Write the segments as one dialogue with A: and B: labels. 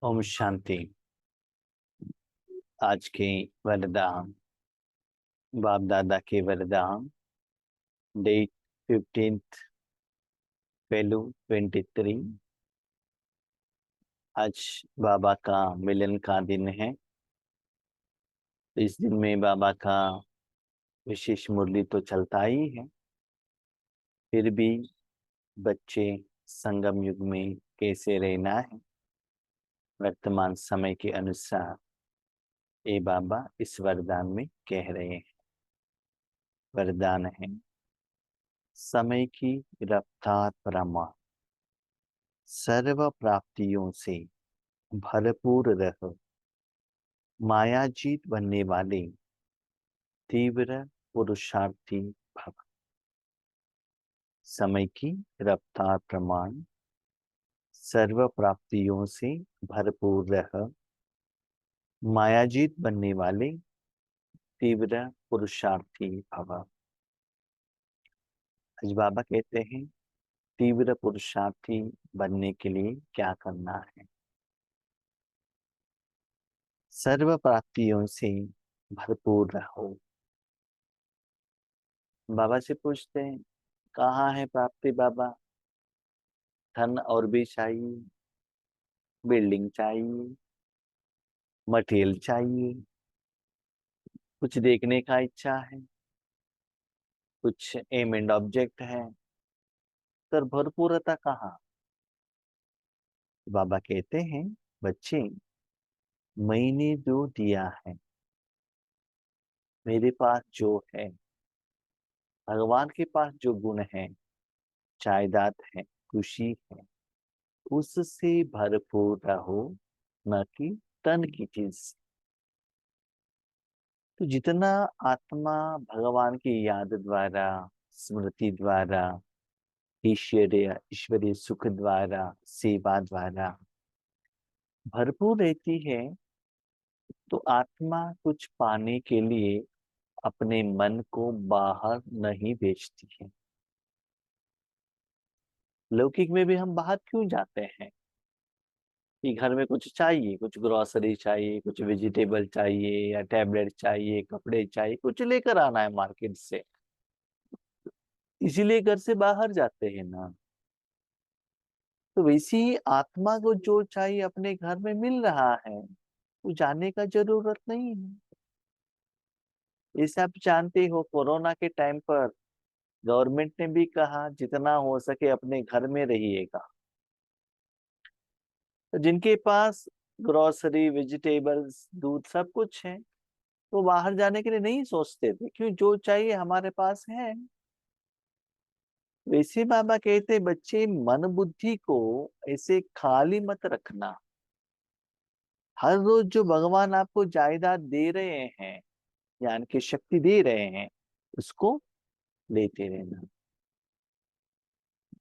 A: ओम शांति। आज के वरदान, बाप दादा के वरदान, डेट 15 फेलू 23। आज बाबा का मिलन का दिन है। इस दिन में बाबा का विशेष मुरली तो चलता ही है, फिर भी बच्चे संगम युग में कैसे रहना है, वर्तमान समय के अनुसार ये बाबा इस वरदान में कह रहे हैं। वरदान है, समय की रफ्तार प्रमाण, सर्व प्राप्तियों से भरपूर रह, मायाजीत बनने वाले तीव्र पुरुषार्थी भव। समय की रफ्तार प्रमाण, सर्व प्राप्तियों से भरपूर रह, मायाजीत बनने वाले तीव्र पुरुषार्थी भव। आज बाबा कहते हैं, तीव्र पुरुषार्थी बनने के लिए क्या करना है। सर्व प्राप्तियों से भरपूर रहो। बाबा से पूछते हैं, कहाँ है प्राप्ति बाबा? धन और भी चाहिए, बिल्डिंग चाहिए, मटेरियल चाहिए, कुछ देखने का इच्छा है, कुछ एम एंड ऑब्जेक्ट है, तर भरपूरता कहाँ? बाबा कहते हैं, बच्चे मैंने जो दिया है, मेरे पास जो है, भगवान के पास जो गुण है, जायदाद है, खुशी है, उससे भरपूर रहो, न कि तन की चीज। तो जितना आत्मा भगवान की याद द्वारा, स्मृति द्वारा, ईश्वरीय सुख द्वारा, सेवा द्वारा भरपूर रहती है, तो आत्मा कुछ पाने के लिए अपने मन को बाहर नहीं भेजती है। लौकिक में भी हम बाहर क्यों जाते हैं कि घर में कुछ चाहिए, कुछ ग्रोसरी चाहिए, कुछ वेजिटेबल चाहिए, या टैबलेट चाहिए, कपड़े चाहिए, कुछ लेकर आना है मार्केट से, इसीलिए घर से बाहर जाते हैं ना। तो वैसे ही आत्मा को जो चाहिए अपने घर में मिल रहा है, तो जाने का जरूरत नहीं है। जैसे आप जानते हो, कोरोना के टाइम पर गवर्नमेंट ने भी कहा जितना हो सके अपने घर में रहिएगा। तो जिनके पास ग्रोसरी, वेजिटेबल्स, दूध सब कुछ है, तो बाहर जाने के लिए नहीं सोचते थे, क्यों? जो चाहिए हमारे पास है। वैसे बाबा कहते, बच्चे मन बुद्धि को ऐसे खाली मत रखना। हर रोज जो भगवान आपको जायदाद दे रहे हैं, ज्ञान की शक्ति दे रहे हैं, उसको लेते रहना।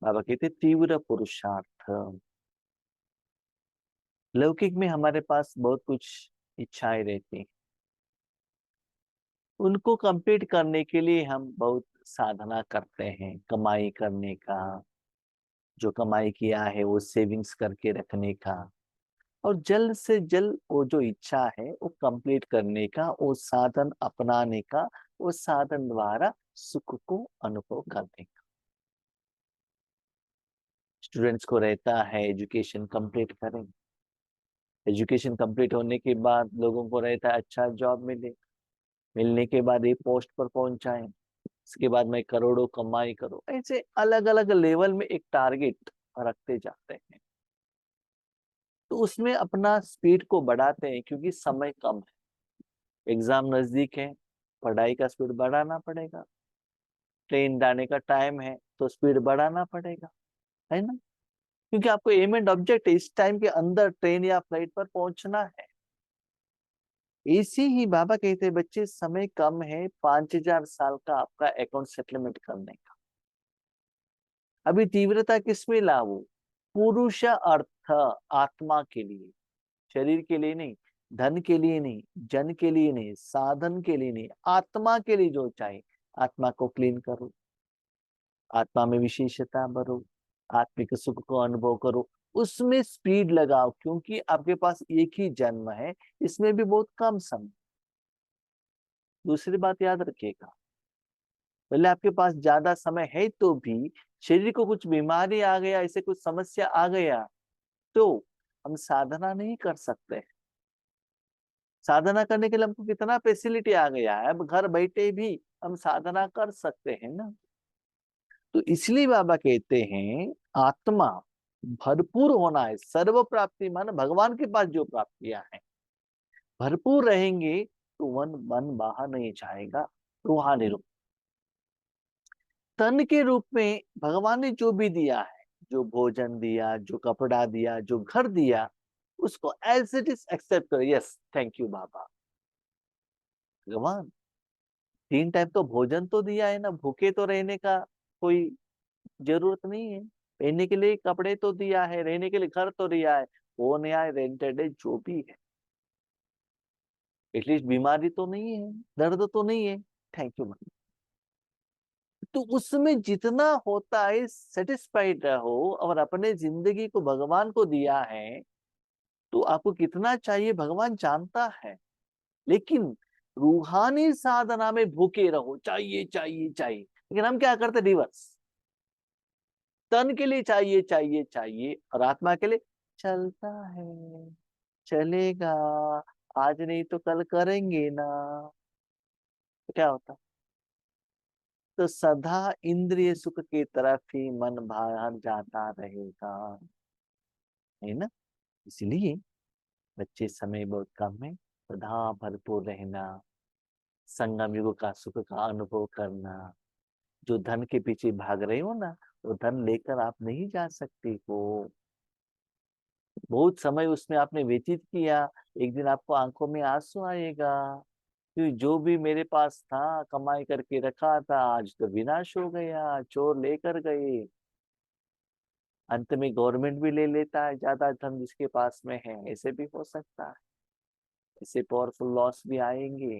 A: बाबा कहते तीव्र पुरुषार्थ। लौकिक में हमारे पास बहुत कुछ इच्छाएं रहती हैं, उनको कंप्लीट करने के लिए हम बहुत साधना करते हैं, कमाई करने का, जो कमाई किया है वो सेविंग्स करके रखने का, और जल्द से जल्द वो जो इच्छा है वो कंप्लीट करने का, वो साधन अपनाने का, वो साधन द्वारा सुख को अनुभव करने का। स्टूडेंट्स को रहता है एजुकेशन कंप्लीट करें, एजुकेशन कंप्लीट होने के बाद लोगों को रहता है अच्छा जॉब मिले, मिलने के बाद ये पोस्ट पर पहुंचाएं, इसके बाद मैं करोड़ों कमाई करूं। ऐसे अलग अलग लेवल में एक टारगेट रखते जाते हैं, तो उसमें अपना स्पीड को बढ़ाते हैं, क्योंकि समय कम है, एग्जाम नजदीक है, पढ़ाई का स्पीड बढ़ाना पड़ेगा। ट्रेन जाने का टाइम है, तो स्पीड बढ़ाना पड़ेगा, है ना? क्योंकि आपको एम एंड ऑब्जेक्ट इस टाइम के अंदर ट्रेन या फ्लाइट पर पहुंचना है। इसी ही बाबा कहते हैं, बच्चे समय कम है, 5,000 साल का आपका अकाउंट सेटलमेंट करने का। अभी तीव्रता किसमें लाओ? पुरुष अर्थ, आत्मा के लिए, शरीर के लिए नहीं, धन के लिए नहीं, जन के लिए नहीं, साधन के लिए नहीं, आत्मा के लिए जो चाहे, आत्मा को क्लीन करो, आत्मा में विशेषता भरो, आत्मिक सुख को अनुभव करो, उसमें स्पीड लगाओ, क्योंकि आपके पास एक ही जन्म है, इसमें भी बहुत कम समय। दूसरी बात याद रखिएगा, पहले आपके पास ज्यादा समय है तो भी शरीर को कुछ बीमारी आ गया, ऐसे कुछ समस्या आ गया, तो हम साधना नहीं कर सकते। साधना करने के लिए हमको कितना फैसिलिटी आ गया है, अब घर बैठे भी हम साधना कर सकते हैं ना। तो इसलिए बाबा कहते हैं आत्मा भरपूर होना है, सर्व प्राप्ति मान भगवान के पास जो प्राप्तियां हैं भरपूर रहेंगे, तो मन बाहर नहीं जाएगा। रूहानी रूप, तन के रूप में भगवान ने जो भी दिया है, जो भोजन दिया, जो कपड़ा दिया, जो घर दिया, उसको एज इट इज एक्सेप्ट करो। यस, थैंक यू बाबा। भगवान 3 टाइम तो भोजन तो दिया है ना, भूखे तो रहने का कोई जरूरत नहीं है। पहनने के लिए कपड़े तो दिया है, रहने के लिए घर तो दिया है, वो नया रेंटेड है, जो भी है, एटलीस्ट बीमारी तो नहीं है, दर्द तो नहीं है, थैंक यू। तो उसमें जितना होता है सेटिस्फाइड रहो, और अपने जिंदगी को भगवान को दिया है, तो आपको कितना चाहिए भगवान जानता है। लेकिन रूहानी साधना में भूखे रहो, चाहिए चाहिए चाहिए, लेकिन हम क्या करते, रिवर्स। तन के लिए चाहिए चाहिए चाहिए, और आत्मा के लिए चलता है, चलेगा, आज नहीं तो कल करेंगे ना, तो क्या होता, तो सदा इंद्रिय सुख की तरफ ही मन बाहर जाता रहेगा, है ना। इसलिए बच्चे समय बहुत कम है, सदा भरपूर रहना, संगम युग का सुख का अनुभव करना। जो धन के पीछे भाग रहे हो ना, वो धन लेकर आप नहीं जा सकते हो। बहुत समय उसमें आपने व्यतीत किया, एक दिन आपको आंखों में आंसू आएगा, क्योंकि जो भी मेरे पास था, कमाई करके रखा था, आज तो विनाश हो गया, चोर लेकर गए। अंत में गवर्नमेंट भी ले लेता है ज्यादा धन जिसके पास में है, ऐसे भी हो सकता है। ऐसे पावरफुल लॉस भी आएंगे।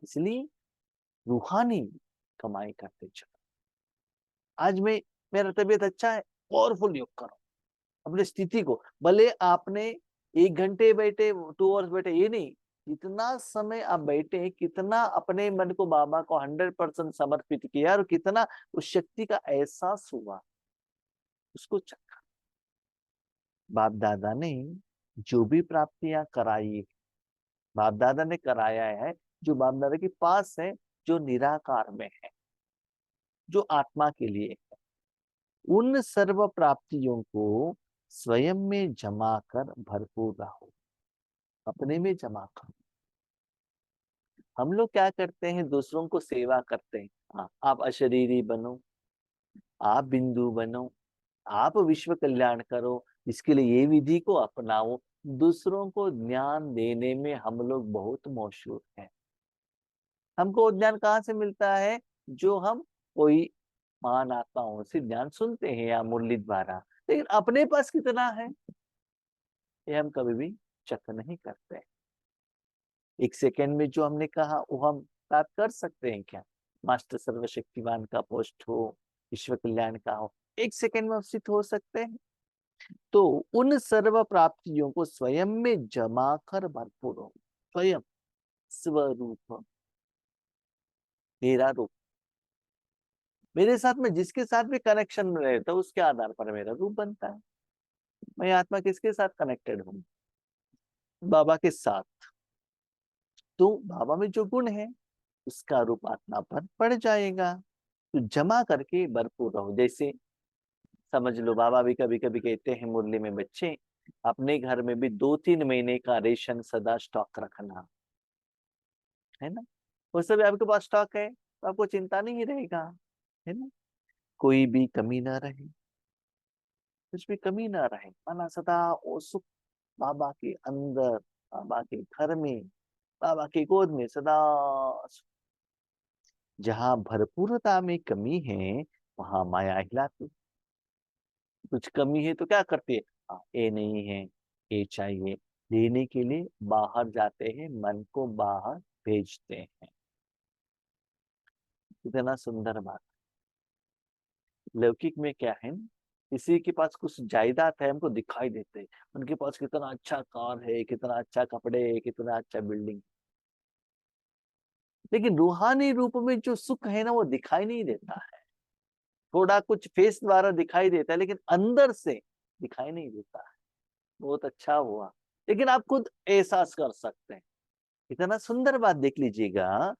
A: इसलिए रूहानी कमाई करते चलो। आज मैं, मेरा तबीयत अच्छा है, पावरफुल योग करो अपनी स्थिति को, भले आपने 1 घंटे बैठे, 2 आवर्स बैठे, ये नहीं, कितना समय आप बैठे, कितना अपने मन को बाबा को 100% समर्पित किया, और कितना उस शक्ति का एहसास हुआ, उसको चखा। बाप दादा ने जो भी प्राप्तियां कराई, बाप दादा ने कराया है, जो बाप दादा के पास है, जो निराकार में है, जो आत्मा के लिए है, उन सर्व प्राप्तियों को स्वयं में जमा कर भरपूर रहो, अपने में जमा करो। हम लोग क्या करते हैं, दूसरों को सेवा करते हैं। हाँ, आप अशरीरी बनो, आप बिंदु बनो, आप विश्व कल्याण करो, इसके लिए ये विधि को अपनाओ। दूसरों को ज्ञान देने में हम लोग बहुत मशहूर हैं। हमको ज्ञान कहाँ से मिलता है, जो हम कोई महान आत्माओं से ज्ञान सुनते हैं या मुरली द्वारा, लेकिन अपने पास कितना है, ये हम कभी भी चेक नहीं करते। 1 सेकेंड में जो हमने कहा वो हम प्राप्त कर सकते हैं क्या, मास्टर सर्वशक्तिमान का पोस्ट हो, विश्व कल्याण का हो, 1 सेकेंड में हम सिद्ध हो सकते हैं। तो उन सर्व प्राप्तियों को स्वयं में जमा कर भरपूर हो, स्वयं, स्वरूप, मेरा रूप। मेरे साथ में जिसके साथ भी कनेक्शन में रहता है, उसके आधार पर मेरा रूप बनता है। मैं आत्मा किसके साथ कनेक्टेड हूँ, बाबा के साथ, तो बाबा में जो गुण है उसका रूप आत्मा पर पड़ जाएगा। तो जमा करके भरपूर रहो। जैसे समझ लो, बाबा भी कभी कभी कहते हैं मुरली में, बच्चे अपने घर में भी 2-3 महीने का रेशन सदा स्टॉक रखना, है ना। वो सब आपके पास स्टॉक है, तो आपको चिंता नहीं रहेगा, है ना। कोई भी कमी ना रहे, कुछ भी कमी ना रहे, माना सदा वो सुख बाबा के अंदर, बाबा के घर में, बाबा की गोद में सदा सुख। जहाँ भरपूरता में कमी है, वहां माया हिलाती। कुछ कमी है तो क्या करती है, ये नहीं है, ये चाहिए, लेने के लिए बाहर जाते हैं, मन को बाहर भेजते हैं। कितना सुंदर बात। लौकिक में क्या है, किसी के पास कुछ जायदाद है, हमको दिखाई देते हैं, उनके पास कितना अच्छा कार है, कितना अच्छा कपड़े है, कितना अच्छा बिल्डिंग। लेकिन रूहानी रूप में जो सुख है ना, वो दिखाई नहीं देता है। थोड़ा कुछ फेस द्वारा दिखाई देता है, लेकिन अंदर से दिखाई नहीं देता है। बहुत अच्छा हुआ, लेकिन आप खुद एहसास कर सकते हैं। इतना सुंदर बात देख लीजिएगा,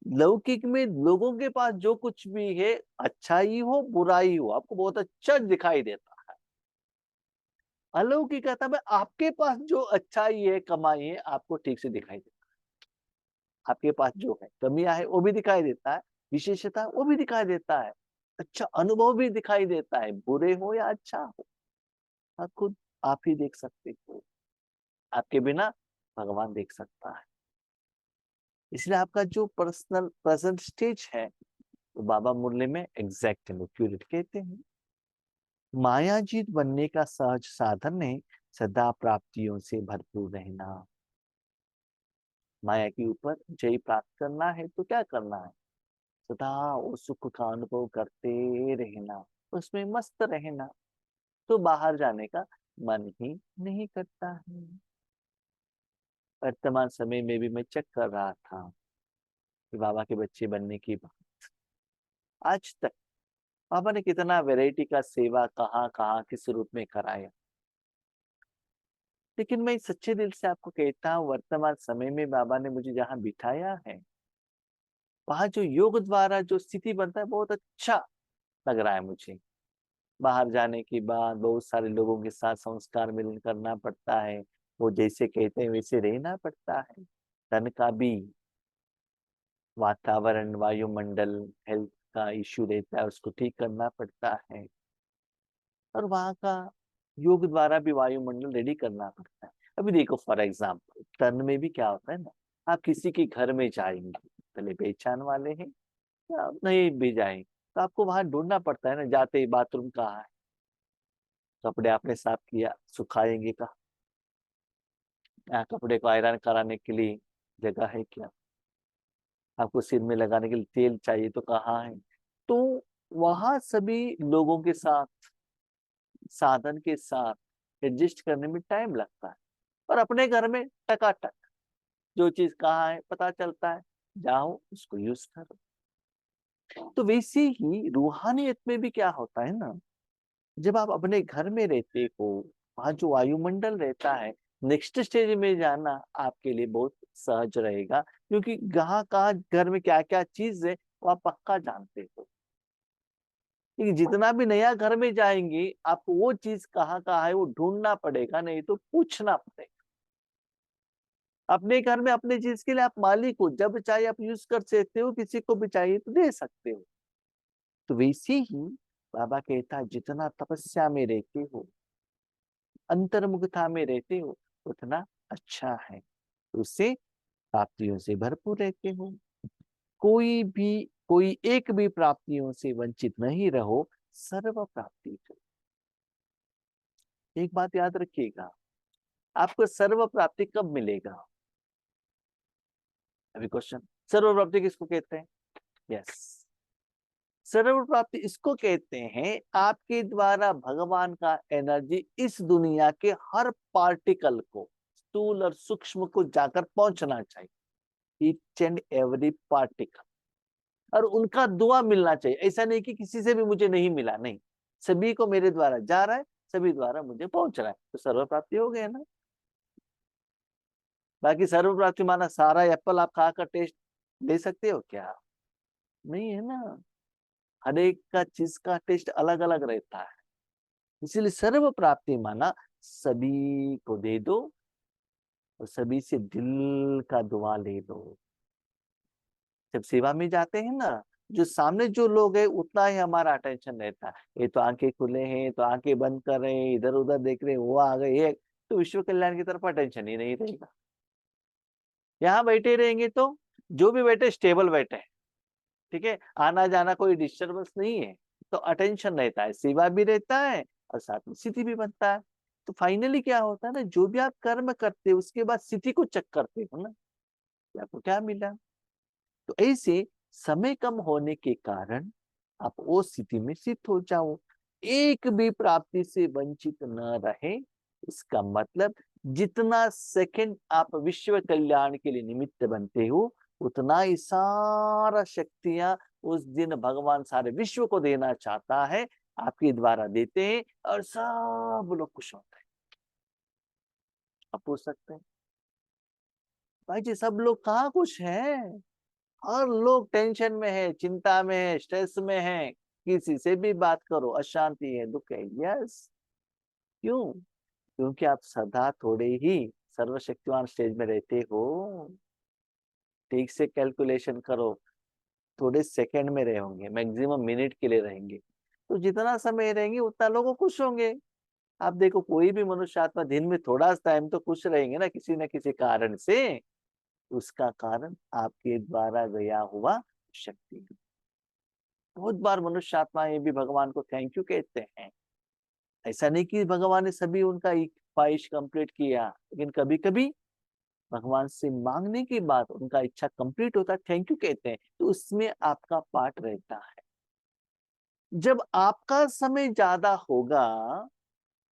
A: लौकिक में लोगों के पास जो कुछ भी है, अच्छा ही हो बुरा ही हो, आपको बहुत अच्छा दिखाई देता है। अलौकिकता में आपके पास जो अच्छाई है, कमाई है, आपको ठीक से दिखाई देता है। आपके पास जो है, कमियां है, वो भी दिखाई देता है, विशेषता वो भी दिखाई देता है, अच्छा अनुभव भी दिखाई देता है, बुरे हो या अच्छा हो, आप खुद आप ही देख सकते हो। आपके बिना भगवान देख सकता है। इसलिए आपका जो पर्सनल प्रेजेंट स्टेज है, तो बाबा मुरली में एग्जैक्ट एक्यूरेट कहते हैं। मायाजीत बनने का सहज साधन है सदा प्राप्तियों से भरपूर रहना। माया के ऊपर जय प्राप्त करना है तो क्या करना है? सदा उस सुख का अनुभव करते रहना, उसमें मस्त रहना, तो बाहर जाने का मन ही नहीं करता है। वर्तमान समय में भी मैं चेक कर रहा था कि बाबा के बच्चे बनने की बात, आज तक बाबा ने कितना वैरायटी का सेवा कहाँ कहाँ किस रूप में कराया। लेकिन मैं सच्चे दिल से आपको कहता हूँ, वर्तमान समय में बाबा ने मुझे जहाँ बिठाया है, वहां जो योग द्वारा जो स्थिति बनता है, बहुत अच्छा लग रहा है मुझे। बाहर जाने के बाद बहुत सारे लोगों के साथ संस्कार मिलन करना पड़ता है, वो जैसे कहते हैं वैसे रहना पड़ता है। तन का भी वातावरण, वायुमंडल, हेल्थ का इश्यू रहता है, उसको ठीक करना पड़ता है। और वहां का योग द्वारा भी वायुमंडल रेडी करना पड़ता है। अभी देखो फॉर एग्जाम्पल, तन में भी क्या होता है ना, आप किसी के घर में जाएंगे, पहले पहचान वाले हैं या नहीं भी जाए, तो आपको वहां ढूंढना पड़ता है ना, जाते ही बाथरूम कहाँ है, कपड़े आपने साफ किया, सुखाएंगे कहाँ, यहाँ कपड़े को आयरन कराने के लिए जगह है क्या, आपको सिर में लगाने के लिए तेल चाहिए तो कहाँ है। तो वहां सभी लोगों के साथ, साधन के साथ एडजस्ट करने में टाइम लगता है। और अपने घर में टकाटक जो चीज कहाँ है पता चलता है, जाओ उसको यूज करो। तो वैसे ही रूहानियत में भी क्या होता है ना, जब आप अपने घर में रहते हो, वहां जो वायुमंडल रहता है, नेक्स्ट स्टेज में जाना आपके लिए बहुत सहज रहेगा, क्योंकि कहाँ कहाँ घर में क्या क्या चीज है वो आप पक्का जानते हो। लेकिन जितना भी नया घर में जाएंगे, आपको वो चीज कहाँ कहाँ है वो ढूंढना पड़ेगा, नहीं तो पूछना पड़ेगा। अपने घर में अपने चीज के लिए आप मालिक हो, जब चाहे आप यूज कर सकते हो, किसी को भी चाहिए तो दे सकते हो। तो वैसे ही बाबा कहता है, जितना तपस्या में रहते हो, अंतर्मुखता में रहते हो, उतना अच्छा है, तो उससे प्राप्तियों से भरपूर रहते हो। कोई एक भी प्राप्तियों से वंचित नहीं रहो, सर्व प्राप्ति करो। एक बात याद रखिएगा, आपको सर्व प्राप्ति कब मिलेगा? अभी क्वेश्चन, सर्व प्राप्ति किसको कहते हैं? यस, सर्व प्राप्ति इसको कहते हैं, आपके द्वारा भगवान का एनर्जी इस दुनिया के हर पार्टिकल को, स्थूल और सूक्ष्म को जाकर पहुंचना चाहिए, ईच एंड एवरी पार्टिकल। और उनका दुआ मिलना चाहिए, ऐसा नहीं कि किसी से भी मुझे नहीं मिला, नहीं, सभी को मेरे द्वारा जा रहा है, सभी द्वारा मुझे पहुंच रहा है, तो सर्व प्राप्ति हो गया ना। बाकी सर्व प्राप्ति माना सारा एप्पल आप खा कर टेस्ट ले सकते हो क्या? नहीं है ना, हर एक का चीज का टेस्ट अलग अलग रहता है। इसीलिए सर्व प्राप्ति माना सभी को दे दो, और सभी से दिल का दुआ ले लो। जब सेवा में जाते हैं ना, जो सामने जो लोग है उतना ही हमारा अटेंशन रहता है। ये तो आंखें खुले हैं तो आंखें बंद कर रहे हैं, इधर उधर देख रहे हैं, वो आ गए, ये तो विश्व कल्याण की तरफ अटेंशन ही नहीं रहेगा। यहाँ बैठे रहेंगे तो जो भी बैठे स्टेबल बैठे हैं, ठीक है, आना जाना कोई डिस्टर्बेंस नहीं है, तो अटेंशन रहता है, सेवा भी रहता है, और साथ में स्थिति भी बनता है। तो फाइनली क्या होता है ना, जो भी आप कर्म करते हो उसके बाद स्थिति को चेक करते हो ना, कि आपको क्या मिला। तो ऐसे समय कम होने के कारण आप वो स्थिति में शिफ्ट हो जाओ। एक भी प्राप्ति से वंचित न रहे। इसका मतलब जितना सेकंड आप विश्व कल्याण के लिए निमित्त बनते हो, उतना ही सारा शक्तियां उस दिन भगवान सारे विश्व को देना चाहता है, आपके द्वारा देते हैं और सब लोग खुश होते हैं। आप पूछ सकते हैं भाई जी सब लोग कहाँ खुश हैं? हर लोग टेंशन में है, चिंता में है, स्ट्रेस में है। किसी से भी बात करो अशांति है, दुख है। यस, क्यों? क्योंकि आप सदा थोड़े ही सर्वशक्तिमान स्टेज में रहते हो। ठीक से कैलकुलेशन करो, थोड़े सेकंड में रहेंगे, मैक्सिमम मिनट के लिए रहेंगे, तो जितना समय रहेंगे उतना लोग खुश होंगे। आप देखो कोई भी मनुष्य आत्मा दिन में थोड़ा सा टाइम तो खुश रहेंगे ना, किसी न किसी कारण से। उसका कारण आपके द्वारा गया हुआ शक्ति। बहुत बार मनुष्य आत्माएं भी भगवान को थैंक यू कहते हैं। ऐसा नहीं कि भगवान ने सभी उनका ख्वाहिश कंप्लीट किया, लेकिन कभी कभी भगवान से मांगने के बाद उनका इच्छा कंप्लीट होता है, थैंक यू कहते हैं, तो उसमें आपका पार्ट रहता है। जब आपका समय ज्यादा होगा,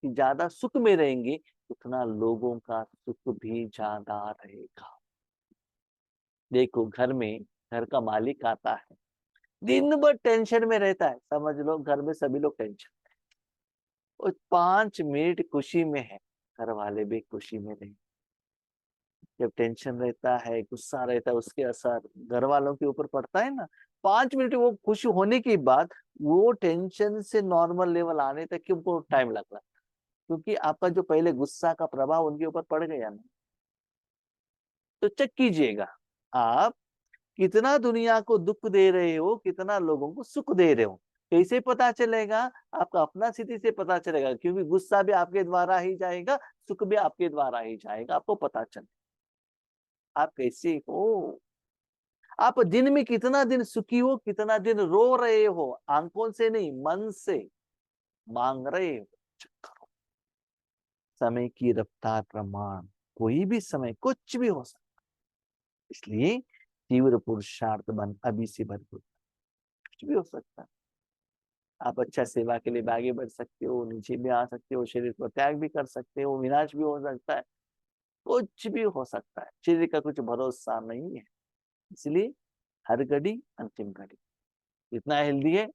A: कि ज्यादा सुख में रहेंगे, उतना लोगों का सुख भी ज्यादा रहेगा। देखो घर में घर का मालिक आता है, दिन भर टेंशन में रहता है, समझ लो घर में सभी लोग टेंशन, और 5 मिनट खुशी में है, घर वाले भी खुशी में रहे। जब टेंशन रहता है, गुस्सा रहता है, उसके असर घर वालों के ऊपर पड़ता है ना। 5 मिनट वो खुश होने के बाद वो टेंशन से नॉर्मल लेवल आने तक उनको टाइम लग रहा है, क्योंकि आपका जो पहले गुस्सा का प्रभाव उनके ऊपर पड़ गया ना। तो चेक कीजिएगा, आप कितना दुनिया को दुख दे रहे हो, कितना लोगों को सुख दे रहे हो। कैसे पता चलेगा? आपका अपना स्थिति से पता चलेगा, क्योंकि गुस्सा भी आपके द्वारा ही जाएगा, सुख भी आपके द्वारा ही जाएगा, आपको पता चले आप कैसे हो। आप दिन में कितना दिन सुखी हो, कितना दिन रो रहे हो, आंखों से नहीं मन से मांग रहे हो। चेक करो। समय की रफ्तार प्रमाण, कोई भी समय कुछ भी हो सकता, इसलिए तीव्र पुरुषार्थ बन अभी से भरपूर, कुछ भी हो सकता है। आप अच्छा सेवा के लिए आगे बढ़ सकते हो, नीचे भी आ सकते हो, शरीर को त्याग भी कर सकते हो, विनाश भी हो सकता है, कुछ भी हो सकता है। शरीर का कुछ भरोसा नहीं है, इसलिए हर घड़ी अंतिम घड़ी। इतना हेल्दी है,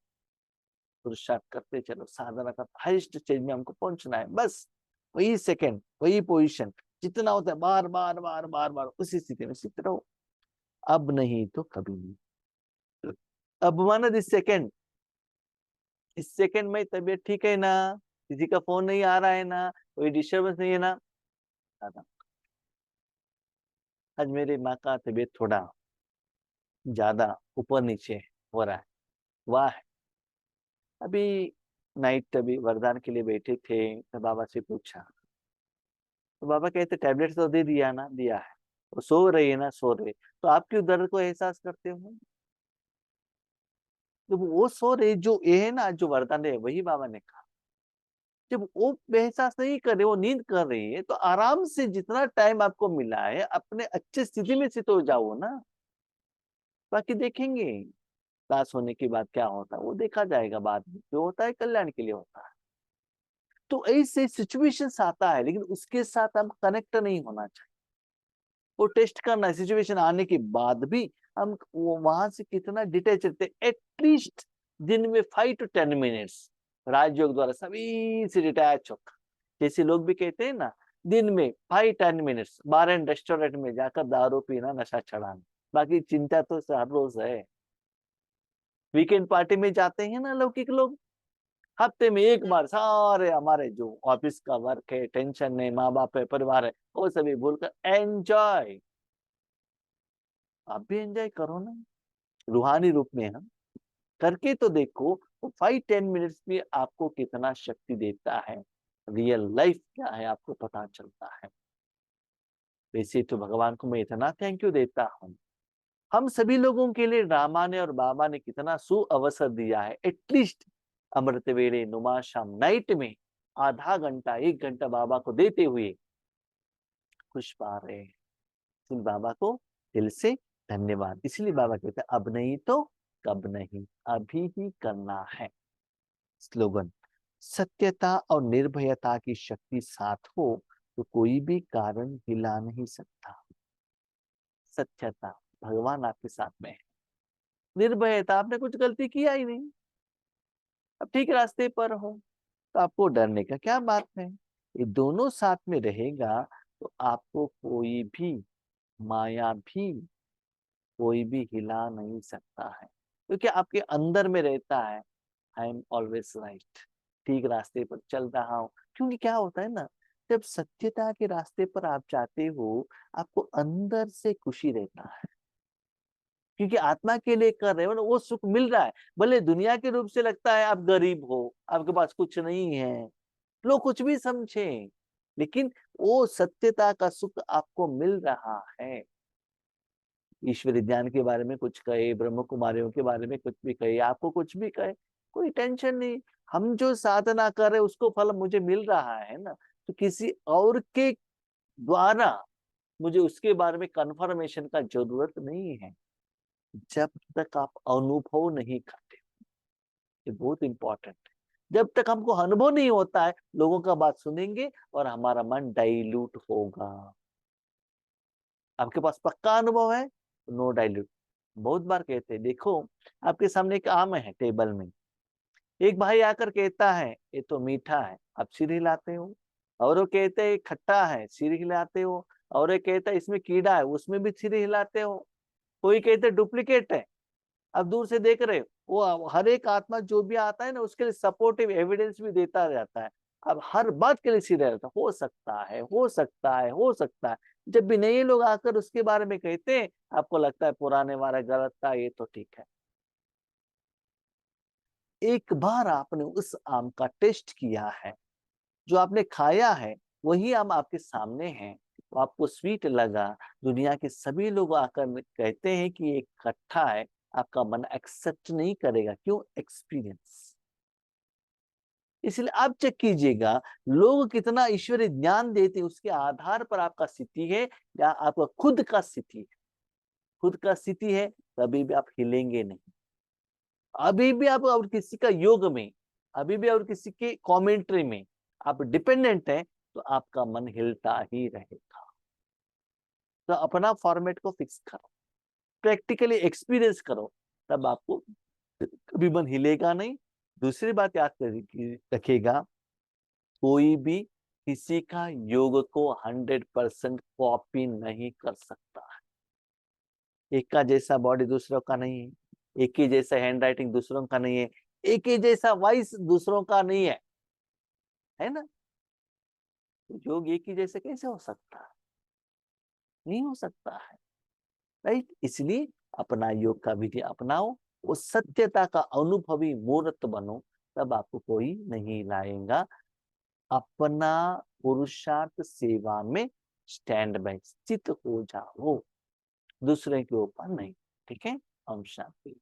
A: पुरुषार्थ करते चलो, साधना का हाइस्ट स्टेज में हमको पहुंचना है। बस वही सेकंड, वही पोजीशन, जितना होता है बार बार बार बार बार उसी स्थिति में स्थित रहो। अब नहीं तो कभी नहीं। अब माना इस सेकंड में तबीयत ठीक है ना, किसी का फोन नहीं आ रहा है ना, कोई डिस्टर्बेंस नहीं है ना। दादा, आज मेरी माँ का तबीयत थोड़ा ज्यादा ऊपर नीचे हो रहा है। वाह, अभी नाइट अभी वरदान के लिए बैठे थे, तो बाबा से पूछा, तो बाबा कहते टैबलेट तो दे दिया ना, दिया है। वो सो रही है ना, सो रही, तो आप क्यों दर्द को एहसास करते हो? जब वो सो रही, जो ये है ना, जो वरदान है वही बाबा ने कहा। जब वो एहसास नहीं कर रहे, वो नींद कर रही है, तो आराम से जितना टाइम आपको मिला है अपने अच्छे स्थिति में स्थित हो जाओ ना। बाकी देखेंगे क्लास होने के बाद क्या होता है, वो देखा जाएगा बाद में, जो होता है कल्याण के लिए होता है। तो ऐसे सिचुएशंस आता है, लेकिन उसके साथ हम कनेक्ट नहीं होना चाहिए। वो टेस्ट करना है, सिचुएशन आने के बाद भी हम वो वहां से कितना डिटेच रहते, एटलीस्ट दिन में 5 to 10 मिनट्स राजयोग द्वारा सभी से डिटैच होकर। जैसे लोग भी कहते हैं ना, दिन में 5-10 मिनट्स बार एंड रेस्टोरेंट में जाकर दारू पीना, नशा चढ़ाना, बाकी चिंता तो हर रोज है। वीकेंड पार्टी में जाते हैं ना लौकिक लोग, हफ्ते में एक बार सारे हमारे जो ऑफिस का वर्क है, टेंशन है, माँ बाप है, परिवार है, वो सभी भूलकर एंजॉय। आप भी एंजॉय करो ना, रूहानी रूप में हम करके तो देखो। वो 5-10 मिनट्स में आपको कितना शक्ति देता है, रियल लाइफ क्या है आपको पता चलता है। वैसे तो भगवान को मैं इतना थैंक यू देता हूँ। हम सभी लोगों के लिए रामा ने और बाबा ने कितना सुअवसर दिया है। एटलीस्ट अमृत वेले नुमा शाम नाइट में आधा घंटा 1 घंटा बाबा को देते हुए खुश पा रहे हैं। इसलिए बाबा को दिल से धन्यवाद। इसलिए बाबा कहते हैं अब नहीं तो कब नहीं, अभी ही करना है। स्लोगन सत्यता और निर्भयता की शक्ति साथ हो तो कोई भी कारण हिला नहीं सकता। सत्यता, भगवान आपके साथ में है। निर्भयता, आपने कुछ गलती किया ही नहीं, अब ठीक रास्ते पर हो, तो आपको डरने का क्या बात है। ये दोनों साथ में रहेगा तो आपको कोई भी माया भी, कोई भी हिला नहीं सकता है, क्योंकि आपके अंदर में रहता है आई एम ऑलवेज राइट, ठीक रास्ते पर चल रहा हूँ। क्योंकि क्या होता है ना, जब सत्यता के रास्ते पर आप जाते हो, आपको अंदर से खुशी रहता है, क्योंकि आत्मा के लिए कर रहे हो ना, वो सुख मिल रहा है। भले दुनिया के रूप से लगता है आप गरीब हो, आपके पास कुछ नहीं है, लोग कुछ भी समझे, लेकिन वो सत्यता का सुख आपको मिल रहा है। ईश्वरी ज्ञान के बारे में कुछ कहे, ब्रह्म कुमारियों के बारे में कुछ भी कहे, आपको कुछ भी कहे, कोई टेंशन नहीं। हम जो साधना कर रहे उसको फल मुझे मिल रहा है ना, तो किसी और के द्वारा मुझे उसके बारे में कंफर्मेशन का जरूरत नहीं है, जब तक आप अनुभव नहीं करते। ये बहुत इंपॉर्टेंट है। जब तक हमको अनुभव नहीं होता है, लोगों का बात सुनेंगे और हमारा मन डाइल्यूट होगा। आपके पास पक्का अनुभव है, नो डाइल्यूट। बहुत बार कहते हैं, देखो आपके सामने एक आम है टेबल में, एक भाई आकर कहता है ये तो मीठा है, आप सिर हिलाते हो। और वो कहते हैं खट्टा है, सिर हिलाते हो। और ये कहता है इसमें कीड़ा है, उसमें भी सिर हिलाते हो। कोई कहते डुप्लीकेट है, अब दूर से देख रहे हो। वो हर एक आत्मा जो भी आता है ना, उसके लिए सपोर्टिव एविडेंस भी देता रहता है। अब हर बात के लिए सीधे रहता है, हो सकता है, हो सकता है, हो सकता है। जब भी नए लोग आकर उसके बारे में कहते हैं, आपको लगता है पुराने वाला गलत था, ये तो ठीक है। एक बार आपने उस आम का टेस्ट किया है, जो आपने खाया है, वही आम आपके सामने है, तो आपको स्वीट लगा। दुनिया के सभी लोग आकर कहते हैं कि ये खट्टा है, आपका मन एक्सेप्ट नहीं करेगा। क्यों? एक्सपीरियंस। इसलिए आप चेक कीजिएगा, लोग कितना ईश्वरीय ज्ञान देते हैं, उसके आधार पर आपका स्थिति है या आपका खुद का स्थिति है। खुद का स्थिति है, कभी भी आप हिलेंगे नहीं। अभी भी आप और किसी का योग में, अभी भी और किसी के कमेंट्री में आप डिपेंडेंट है, तो आपका मन हिलता ही रहेगा। तो अपना फॉर्मेट को फिक्स करो, प्रैक्टिकली एक्सपीरियंस करो, तब आपको कभी मन हिलेगा नहीं। दूसरी बात याद रखिएगा, कोई भी किसी का योग को 100% कॉपी नहीं कर सकता है। एक का जैसा बॉडी दूसरों का नहीं है, एक ही जैसा हैंड राइटिंग दूसरों का नहीं है, एक ही जैसा वॉइस दूसरों का नहीं है ना। तो योग एक ही जैसे कैसे हो सकता है? नहीं हो सकता है, राइट। इसलिए अपना योग का विधि अपनाओ, उस सत्यता का अनुभवी मूर्त बनो, तब आपको कोई नहीं लाएगा। अपना पुरुषार्थ सेवा में स्टैंड बाय स्थित हो जाओ, दूसरे के ऊपर नहीं। ठीक है। ओम शांति।